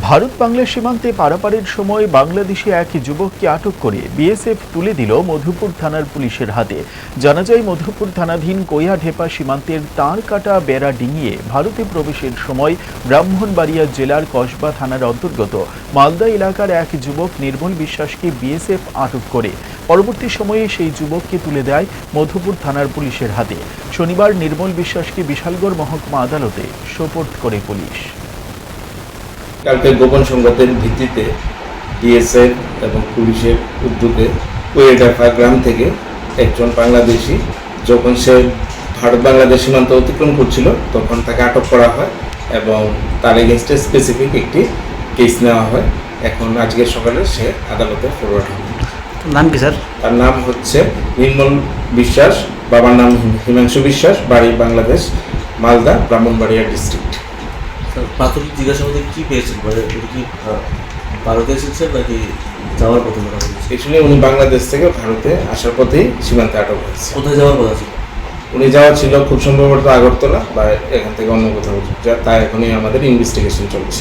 ভারত বাংলা সীমান্তে পারাপারের সময় বাংলাদেশি এক যুবককে আটক করে বিএসএফ তুলে দিল মধুপুর থানার পুলিশের হাতে। জানা যায়, মধুপুর থানাধীন কৈয়াঢেপা সীমান্তের তাঁরকাটা বেড়া ডিঙিয়ে ভারতে প্রবেশের সময় ব্রাহ্মণবাড়িয়া জেলার কসবা থানার অন্তর্গত মালদা এলাকার এক যুবক নির্মল বিশ্বাসকে বিএসএফ আটক করে পরবর্তী সময়ে সেই যুবককে তুলে দেয় মধুপুর থানার পুলিশের হাতে। শনিবার নির্মল বিশ্বাসকে বিশালগড় মহকুমা আদালতে সোপর্দ করে পুলিশ। কালকে গোপন সংবাদের ভিত্তিতে বিএসএফ এবং পুলিশের উদ্যোগে কৈয়াঢেপা গ্রাম থেকে একজন বাংলাদেশি যখন সে ভারত বাংলাদেশ সীমান্ত অতিক্রম করছিল তখন তাকে আটক করা হয় এবং তার এগেনস্টে স্পেসিফিক একটি কেস নেওয়া হয়। এখন আজকের সকালে সে আদালতে ফরওয়ার্ড হবে। নাম কি স্যার? তার নাম হচ্ছে নির্মল বিশ্বাস, বাবার নাম হিমাংশু বিশ্বাস, বাড়ি বাংলাদেশ, মালদা, ব্রাহ্মণবাড়িয়া ডিস্ট্রিক্ট। প্রাথমিক জিজ্ঞাসাবাদে কি পেয়েছেন, মানে কি ভারতে এসেছেন নাকি যাওয়ার পথে ধরা হয়েছে? অ্যাকচুয়ালি উনি বাংলাদেশ থেকে ভারতে আসার পথেই সীমান্তে আটক হয়েছে। কোথায় যাওয়ার কথা ছিল? উনি যাওয়া ছিল খুব সম্ভবত আগরতলা বা এখান থেকে অন্য কোথাও, তা এখনই আমাদের ইনভেস্টিগেশন চলছে।